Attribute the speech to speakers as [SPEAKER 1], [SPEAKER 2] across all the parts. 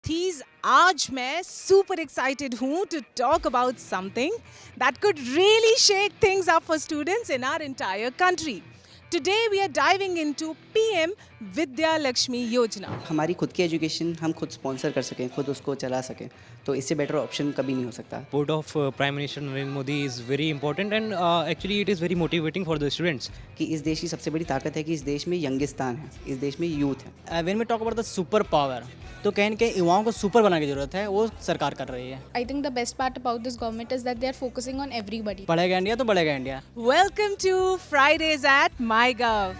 [SPEAKER 1] विद्यार्थीज, आज मैं super excited हूँ to talk about something that could really shake things up for students in our entire country. Today we are diving into PM Vidya Lakshmi Yojana.
[SPEAKER 2] हमारी खुद की education हम खुद sponsor कर सकें, खुद उसको चला सकें, तो इससे बेटर ऑप्शन कभी नहीं हो सकता.
[SPEAKER 3] Support of Prime Minister Narendra Modi is very important and actually it is very motivating for the students.
[SPEAKER 2] कि इस देश की सबसे बड़ी ताकत है कि इस देश में यंगिस्तान है, इस देश में यूथ है.
[SPEAKER 4] When we talk about the super power, तो कहीं न कहीं युवाओं को सुपर बनाने की ज़रूरत है, वो सरकार कर रही है.
[SPEAKER 5] I think the best part about this government is that they are focusing on everybody.
[SPEAKER 4] बढ़ेगा इंडिया तो बढ़ेगा India.
[SPEAKER 1] Welcome to Fridays at MyGov.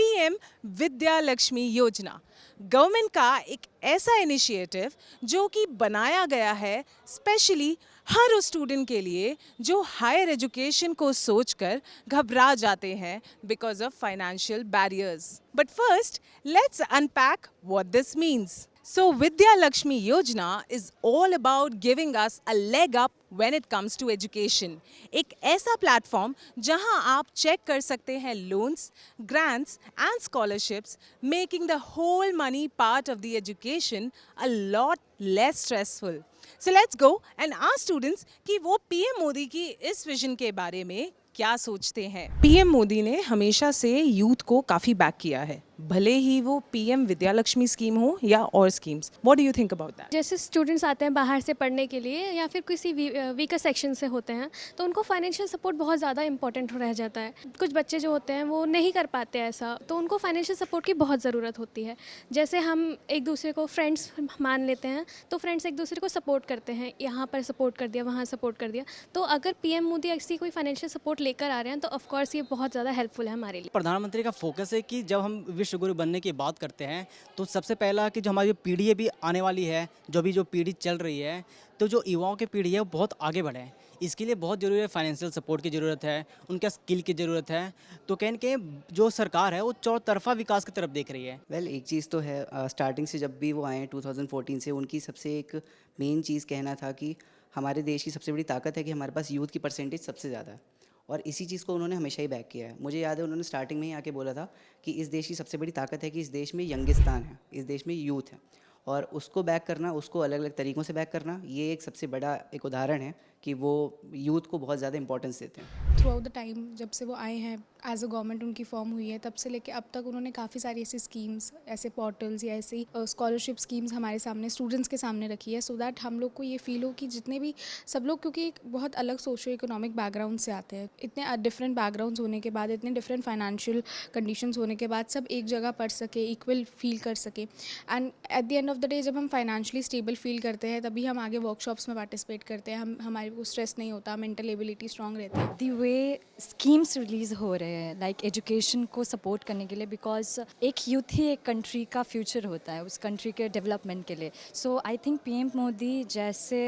[SPEAKER 1] PM विद्या लक्ष्मी योजना गवर्नमेंट का एक ऐसा इनिशिएटिव जो कि बनाया गया है स्पेशली हर उस स्टूडेंट के लिए जो हायर एजुकेशन को सोचकर घबरा जाते हैं because of financial barriers. But first let's unpack what this means. So Vidya Lakshmi Yojana is all about giving us a leg up when it comes to education. एक ऐसा प्लेटफॉर्म जहां आप check कर सकते हैं loans, grants and scholarships, making the whole money part of the education a lot less stressful. So let's go and ask students कि वो PM Modi की इस विजन के बारे में क्या सोचते हैं. PM मोदी ने हमेशा से यूथ को काफ़ी बैक किया है, भले ही वो PM विद्या लक्ष्मी स्कीम हो या और schemes. What do you think about that?
[SPEAKER 6] जैसे स्टूडेंट्स आते हैं बाहर से पढ़ने के लिए या फिर किसी वीकर सेक्शन से होते हैं, तो उनको फाइनेंशियल सपोर्ट बहुत ज़्यादा इंपॉर्टेंट रह जाता है. कुछ बच्चे जो होते हैं वो नहीं कर पाते ऐसा, तो उनको फाइनेंशियल सपोर्ट की बहुत ज़रूरत होती है. जैसे हम एक दूसरे को फ्रेंड्स मान लेते हैं, तो फ्रेंड्स एक दूसरे को सपोर्ट करते हैं, यहाँ पर सपोर्ट कर दिया, वहाँ सपोर्ट कर दिया. तो अगर PM मोदी ऐसी कोई फाइनेंशियल सपोर्ट लेकर आ रहे हैं तो ऑफकोर्स ये बहुत ज़्यादा हेल्पफुल है हमारे लिए.
[SPEAKER 4] प्रधानमंत्री का फोकस है कि जब हम विश्व गुरु बनने की बात करते हैं, तो सबसे पहला कि जो हमारी पीढ़ी अभी आने वाली है, जो पीढ़ी चल रही है, तो जो युवाओं की पीढ़ी है वो बहुत आगे बढ़े. इसके लिए बहुत ज़रूरी है फाइनेंशियल सपोर्ट की ज़रूरत है, उनका स्किल की ज़रूरत है. तो कहीं न कहीं जो सरकार है वो चौतरफा विकास की तरफ देख रही है.
[SPEAKER 2] वेल एक चीज़ तो है, स्टार्टिंग से जब भी वो आए 2014 से, उनकी सबसे एक मेन चीज़ कहना था कि हमारे देश की सबसे बड़ी ताकत है कि हमारे पास यूथ की परसेंटेज सबसे ज़्यादा है, और इसी चीज़ को उन्होंने हमेशा ही बैक किया है. मुझे याद है उन्होंने स्टार्टिंग में ही आके बोला था कि इस देश की सबसे बड़ी ताकत है कि इस देश में यंगिस्तान है, इस देश में यूथ है, और उसको बैक करना, उसको अलग अलग तरीक़ों से बैक करना, ये एक सबसे बड़ा एक उदाहरण है कि वो यूथ को बहुत ज़्यादा इंपॉर्टेंस देते हैं.
[SPEAKER 5] थ्रू आउट द टाइम जब से वो आए हैं, एज अ गवर्नमेंट उनकी फॉर्म हुई है, तब से लेके अब तक उन्होंने काफ़ी सारी ऐसी स्कीम्स, ऐसे पोर्टल्स या ऐसी स्कॉलरशिप स्कीम्स हमारे सामने, स्टूडेंट्स के सामने रखी है, सो दैट हम लोग को ये फील हो कि जितने भी सब लोग, क्योंकि एक बहुत अलग सोशो इकोनॉमिक बैकग्राउंड से आते हैं, इतने डिफरेंट बैकग्राउंड्स होने के बाद, इतने डिफरेंट फाइनेंशियल कंडीशंस होने के बाद, सब एक जगह पढ़ सके, इक्वल फील कर सके. And at the end of the day जब हम फाइनेंशियली स्टेबल फील करते हैं, तभी हम आगे वर्कशॉप्स में पार्टिसिपेट करते हैं, हमारे को स्ट्रेस नहीं होता, मेंटल एबिलिटी स्ट्रांग रहती है.
[SPEAKER 7] दी वे स्कीम्स रिलीज़ हो रहे हैं लाइक एजुकेशन को सपोर्ट करने के लिए, बिकॉज एक यूथ ही एक कंट्री का फ्यूचर होता है, उस कंट्री के डेवलपमेंट के लिए. सो आई थिंक PM मोदी जैसे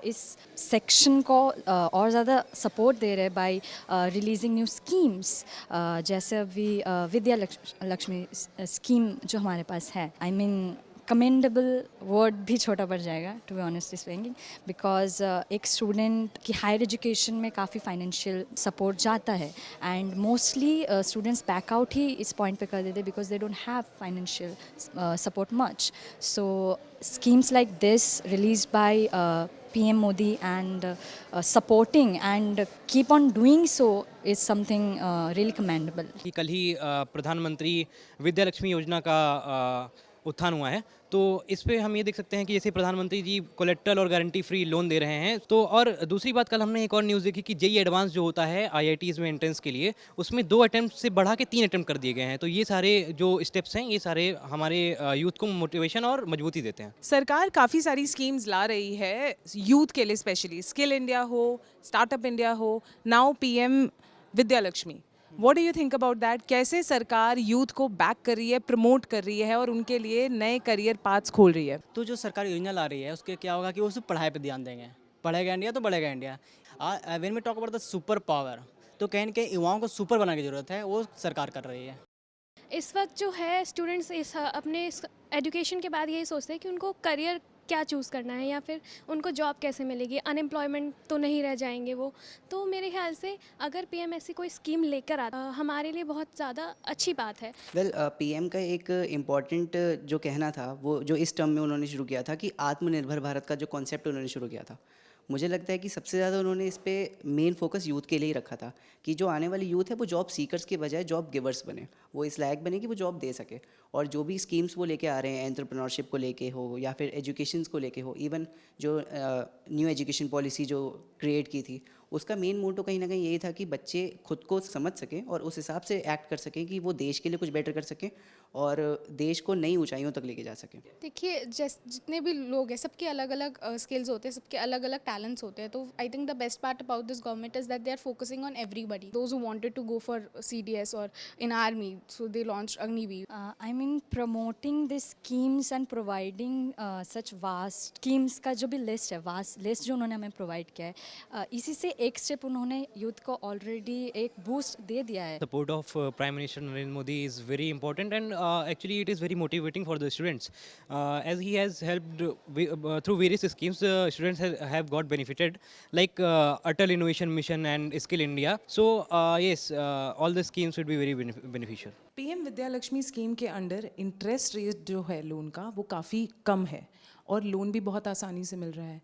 [SPEAKER 7] इस सेक्शन को और ज़्यादा सपोर्ट दे रहे हैं बाय रिलीजिंग न्यू स्कीम्स, जैसे अभी विद्या लक्ष्मी स्कीम जो हमारे पास है. आई मीन कमेंडेबल वर्ड भी छोटा पड़ जाएगा to be honest speaking, because एक स्टूडेंट की हायर एजुकेशन में काफ़ी फाइनेंशियल सपोर्ट जाता है, एंड मोस्टली स्टूडेंट्स बैकआउट ही इस पॉइंट पे कर देते हैं because they don't have financial support much. So schemes like this release by PM Modi and supporting and keep on doing so is something really commendable.
[SPEAKER 3] कल ही प्रधानमंत्री विद्या लक्ष्मी योजना का उत्थान हुआ है, तो इस पे हम ये देख सकते हैं कि जैसे प्रधानमंत्री जी कोलेट्रल और गारंटी फ्री लोन दे रहे हैं. तो और दूसरी बात, कल हमने एक और न्यूज़ देखी कि JEE एडवांस जो होता है IITs में एंट्रेंस के लिए, उसमें 2 अटेम्प्ट से बढ़ा के 3 अटेम्प्ट कर दिए गए हैं. तो ये सारे जो स्टेप्स हैं, ये सारे हमारे यूथ को मोटिवेशन और मजबूती देते हैं.
[SPEAKER 1] सरकार काफ़ी सारी स्कीम्स ला रही है यूथ के लिए, स्पेशली स्किल इंडिया हो, स्टार्टअप इंडिया हो, now PM Vidya Lakshmi. What do you think about that? कैसे सरकार यूथ को बैक कर रही है, प्रमोट कर रही है और उनके लिए नए करियर पाथ्स खोल रही है?
[SPEAKER 4] तो जो सरकार योजना ला रही है, उसके क्या होगा कि वो सिर्फ पढ़ाई पे ध्यान देंगे. बढ़ेगा इंडिया तो बढ़ेगा India. When we talk about the super power, तो कहीं न कहीं युवाओं को सुपर बनाने की ज़रूरत है, वो सरकार कर रही है.
[SPEAKER 6] इस वक्त जो है स्टूडेंट्स अपने एजुकेशन के बाद यही सोचते हैं कि उनको करियर क्या चूज़ करना है या फिर उनको जॉब कैसे मिलेगी, अनएम्प्लॉयमेंट तो नहीं रह जाएंगे वो। तो मेरे ख्याल से अगर पीएम ऐसी कोई स्कीम लेकर आता हमारे लिए बहुत ज़्यादा अच्छी बात है।
[SPEAKER 2] वेल पीएम का एक इम्पॉर्टेंट जो कहना था वो जो इस टर्म में उन्होंने शुरू किया था कि आत्मनिर्भर भारत का जो कॉन्सेप्ट उन्होंने शुरू किया था, मुझे लगता है कि सबसे ज़्यादा उन्होंने इस पे मेन फोकस यूथ के लिए ही रखा था कि जो आने वाली यूथ है वो जॉब सीकर्स के बजाय जॉब गिवर्स बने, वो इस लायक बने कि वो जॉब दे सके। और जो भी स्कीम्स वो लेके आ रहे हैं एंटरप्रेन्योरशिप को लेके हो या फिर एजुकेशन को लेके हो, इवन जो न्यू एजुकेशन पॉलिसी जो क्रिएट की थी उसका मेन मोटो कहीं ना कहीं यही था कि बच्चे खुद को समझ सकें और उस हिसाब से एक्ट कर सकें कि वो देश के लिए कुछ बेटर कर सकें और देश को नई ऊंचाइयों तक लेके जा सकें।
[SPEAKER 5] देखिए, जितने भी लोग हैं सबके अलग अलग स्किल्स होते हैं, सबके अलग अलग टैलेंट्स होते हैं। तो I think the best part about this government is that they are focusing on everybody, those who wanted to go for CDS और in army, so they launched Agniveer.
[SPEAKER 7] I mean promoting these schemes and providing such vast schemes का जो भी list है, vast list जो उन्होंने हमें provide किया है, इसी से एक स्टेप उन्होंने यूथ को ऑलरेडी एक बूस्ट दे दिया है।
[SPEAKER 3] Support of Prime Minister Narendra Modi is very important, and actually it is very motivating for the students, as he has helped through various schemes. Students have got benefited, like Atal Innovation Mission and Skill India. So yes, all the schemes would be very beneficial.
[SPEAKER 1] PM Vidya Lakshmi scheme के under interest rate जो है loan का वो काफ़ी कम है और loan भी बहुत आसानी से मिल रहा है।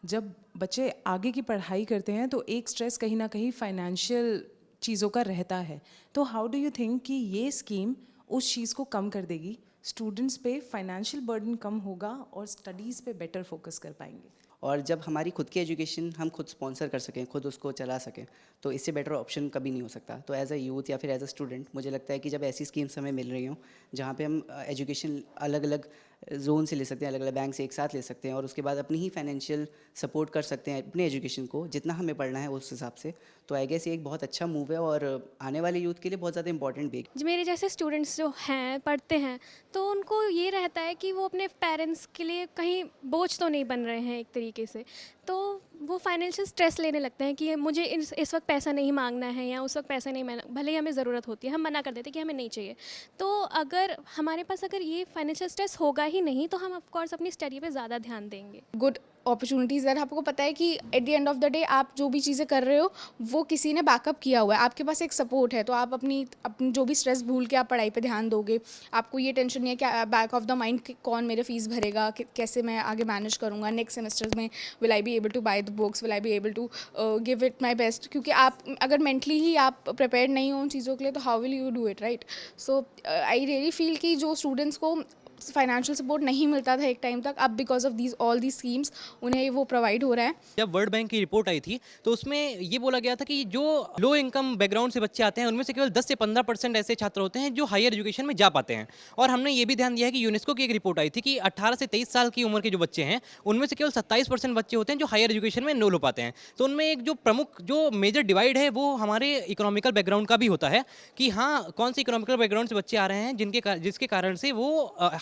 [SPEAKER 1] जब बच्चे आगे की पढ़ाई करते हैं तो एक स्ट्रेस कहीं ना कहीं फाइनेंशियल चीज़ों का रहता है। तो हाउ डू यू थिंक कि ये स्कीम उस चीज़ को कम कर देगी, स्टूडेंट्स पे फाइनेंशियल बर्डन कम होगा और स्टडीज़ पे बेटर फोकस कर पाएंगे?
[SPEAKER 2] और जब हमारी खुद की एजुकेशन हम खुद स्पॉन्सर कर सकें, खुद उसको चला सकें, तो इससे बेटर ऑप्शन कभी नहीं हो सकता। तो एज अ यूथ या फिर एज अ स्टूडेंट मुझे लगता है कि जब ऐसी स्कीम्स हमें मिल रही हों जहाँ पे हम एजुकेशन अलग अलग जोन से ले सकते हैं, अलग अलग बैंक से एक साथ ले सकते हैं और उसके बाद अपनी ही फाइनेंशियल सपोर्ट कर सकते हैं अपने एजुकेशन को जितना हमें पढ़ना है उस हिसाब से, तो आई गेस ये एक बहुत अच्छा मूव है और आने वाले यूथ के लिए बहुत ज़्यादा इंपॉर्टेंट भी।
[SPEAKER 6] जो मेरे जैसे स्टूडेंट्स जो हैं पढ़ते हैं तो उनको ये रहता है कि वो अपने पेरेंट्स के लिए कहीं बोझ तो नहीं बन रहे हैं एक तरीके से, तो वो फाइनेंशियल स्ट्रेस लेने लगते हैं कि मुझे इस वक्त पैसा नहीं मांगना है या उस वक्त पैसा नहीं मांगना, भले ही हमें ज़रूरत होती है हम मना कर देते हैं कि हमें नहीं चाहिए। तो अगर हमारे पास अगर ये फाइनेंशियल स्ट्रेस होगा ही नहीं तो हम ऑफ कोर्स अपनी स्टडी पे ज़्यादा ध्यान देंगे।
[SPEAKER 5] गुड अपॉर्चुनिटीज़ है, आपको पता है कि at the end of the day आप जो भी चीज़ें कर रहे हो वो किसी ने बैकअप किया हुआ है, आपके पास एक सपोर्ट है, तो आप अपनी जो भी स्ट्रेस भूल के आप पढ़ाई पे ध्यान दोगे। आपको ये टेंशन नहीं है कि बैक ऑफ द माइंड कि कौन मेरे फीस भरेगा, कैसे मैं आगे मैनेज करूँगा, नेक्स्ट सेमेस्टर्स में will I be able to buy the books, will I be able to give it my best. क्योंकि आप अगर मेंटली ही आप प्रिपेयर्ड नहीं हो उन चीज़ों के लिए तो how will you do it, right? So I really feel कि जो स्टूडेंट्स को फाइनेंशियल सपोर्ट नहीं मिलता था एक टाइम तक, अब because of these all these schemes उन्हें वो प्रोवाइड हो रहा है।
[SPEAKER 3] जब वर्ल्ड बैंक की रिपोर्ट आई थी तो उसमें ये बोला गया था कि जो लो इनकम बैकग्राउंड से बच्चे आते हैं उनमें से केवल 10 से 15% ऐसे छात्र होते हैं जो हायर एजुकेशन में जा पाते हैं। और हमने ये भी ध्यान दिया है कि यूनेस्को की एक रिपोर्ट आई थी कि 18 से 23 साल की उम्र के जो बच्चे हैं उनमें से केवल 27% बच्चे होते हैं जो हायर एजुकेशन में एनरोल हो पाते हैं। तो उनमें एक जो प्रमुख जो मेजर डिवाइड है वो हमारे इकोनॉमिकल बैकग्राउंड का भी होता है कि हाँ कौन से इकोनॉमिकल बैकग्राउंड से बच्चे आ रहे हैं जिसके कारण से वो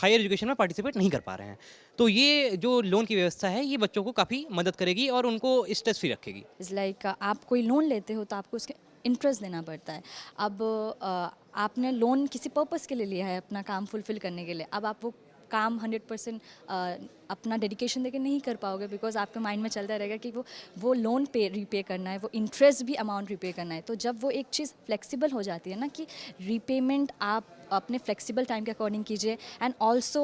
[SPEAKER 3] हायर एजुकेशन में पार्टिसिपेट नहीं कर पा रहे हैं। तो ये जो लोन की व्यवस्था है ये बच्चों को काफ़ी मदद करेगी और उनको स्ट्रेस फ्री रखेगी।
[SPEAKER 7] इज़ लाइक आप कोई लोन लेते हो तो आपको उसके इंटरेस्ट देना पड़ता है। अब आपने लोन किसी पर्पस के लिए लिया है, अपना काम फुलफ़िल करने के लिए। अब आप वो काम 100% अपना डेडिकेशन देके नहीं कर पाओगे बिकॉज आपके माइंड में चलता रहेगा कि वो लोन रीपे करना है, वो इंटरेस्ट भी अमाउंट रीपे करना है। तो जब वो एक चीज़ फ्लेक्सिबल हो जाती है ना कि रीपेमेंट आप अपने फ्लेक्सिबल टाइम के अकॉर्डिंग कीजिए एंड ऑल्सो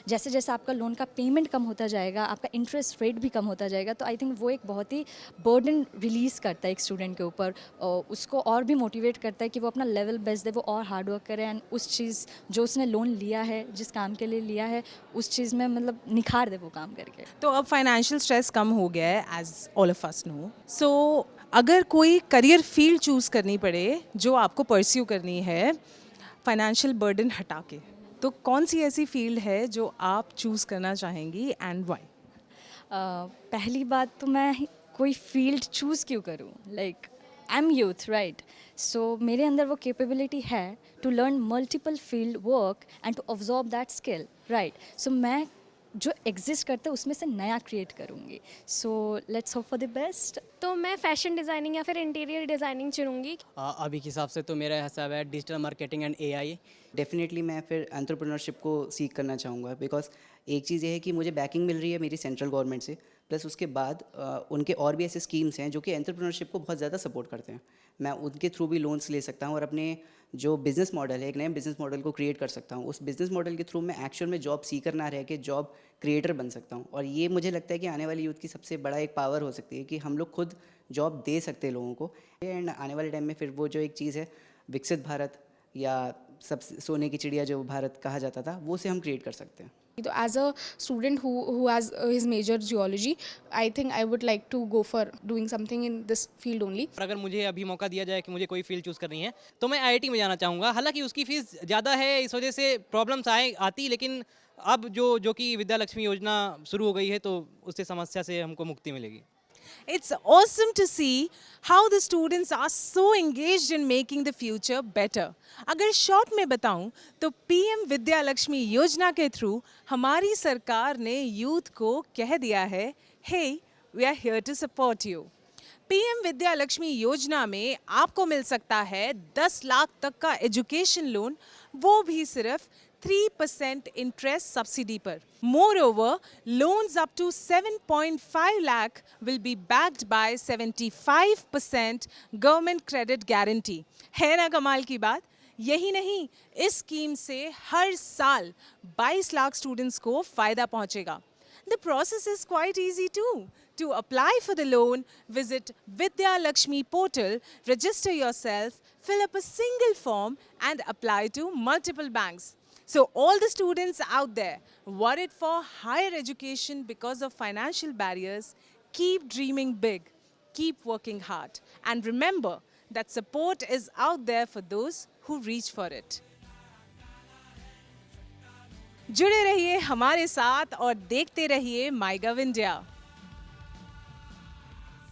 [SPEAKER 7] जैसे जैसे आपका लोन का पेमेंट कम होता जाएगा आपका इंटरेस्ट रेट भी कम होता जाएगा। तो आई थिंक वो एक बहुत ही बर्डन रिलीज़ करता है एक स्टूडेंट के ऊपर, उसको और भी मोटिवेट करता है कि वो अपना लेवल बेस्ट दे, वो और हार्ड वर्क करे एंड उस चीज़ जो उसने लोन लिया है जिस काम के लिए लिया है उस चीज़ में मतलब निखार दे वो काम करके।
[SPEAKER 1] तो अब फाइनेंशियल स्ट्रेस कम हो गया है as all of us know. So अगर कोई करियर फील्ड चूज़ करनी पड़े जो आपको परस्यू करनी है फाइनेंशियल बर्डन हटा के, तो कौन सी ऐसी फील्ड है जो आप चूज़ करना चाहेंगी एंड व्हाई?
[SPEAKER 7] पहली बात तो मैं कोई फील्ड चूज़ क्यों करूँ, like I am youth right, so मेरे अंदर वो कैपेबिलिटी है to learn multiple field work and to observe that skill right. So मैं जो एग्जिस्ट करता है उसमें से नया क्रिएट करूँगी. So let's hope for the best.
[SPEAKER 6] तो मैं फैशन डिज़ाइनिंग या फिर इंटीरियर डिज़ाइनिंग चुनूँगी.
[SPEAKER 4] अभी के हिसाब से तो मेरा हिसाब है digital marketing and AI.
[SPEAKER 2] Definitely मैं फिर एंटरप्रेन्योरशिप को सीख करना चाहूँगा, बिकॉज एक चीज़ ये है कि मुझे बैकिंग मिल रही है मेरी सेंट्रल गवर्नमेंट से, प्लस उसके बाद उनके और भी ऐसे स्कीम्स हैं जो कि एंटरप्रेन्योरशिप को बहुत ज़्यादा सपोर्ट करते हैं. मैं उनके थ्रू भी लोन्स ले सकता हूँ और अपने जो बिज़नेस मॉडल है, एक नए बिज़नेस मॉडल को क्रिएट कर सकता हूँ. उस बिज़नेस मॉडल के थ्रू मैं एक्चुअल में जॉब सीकर ना रह के जॉब क्रिएटर बन सकता हूँ. और ये मुझे लगता है कि आने वाली यूथ की सबसे बड़ा एक पावर हो सकती है कि हम लोग खुद जॉब दे सकते हैं लोगों को. एंड आने वाले टाइम में फिर वो जो एक चीज़ है विकसित भारत या सब सोने की चिड़िया जो भारत कहा जाता था, वो से हम क्रिएट कर सकते हैं.
[SPEAKER 5] तो as a student who has his major geology, I think I would like to go for doing something in this field only.
[SPEAKER 3] और अगर मुझे अभी मौका दिया जाए कि मुझे कोई फील्ड चूज़ करनी है तो मैं आईआईटी में जाना चाहूँगा. हालांकि उसकी फ़ीस ज़्यादा है, इस वजह से प्रॉब्लम्स आती, लेकिन अब जो कि विद्या लक्ष्मी योजना शुरू हो गई है तो उससे समस्या से हमको मुक्ति मिलेगी.
[SPEAKER 1] It's awesome to see how the students are so engaged in making the future better. अगर शॉर्ट में बताऊं तो पीएम विद्या लक्ष्मी योजना के थ्रू हमारी सरकार ने यूथ को कह दिया है, hey we are here to support you. PM Vidya Lakshmi Yojana में आपको मिल सकता है 10 लाख तक का एजुकेशन लोन, वो भी सिर्फ 3% इंटरेस्ट सब्सिडी पर. Moreover, loans up to 7.5 lakh will be backed by 75% government credit guarantee. है ना कमाल की बात? यही नहीं, इस स्कीम से हर साल 22 लाख स्टूडेंट्स को फायदा पहुंचेगा. The process is quite easy too. To apply for the loan, visit Vidya Lakshmi portal, register yourself, fill up a single form and apply to multiple banks. So all the students out there worried for higher education because of financial barriers, keep dreaming big, keep working hard, and remember that support is out there for those who reach for it. जुड़े रहिए हमारे साथ और देखते रहिए MyGov India.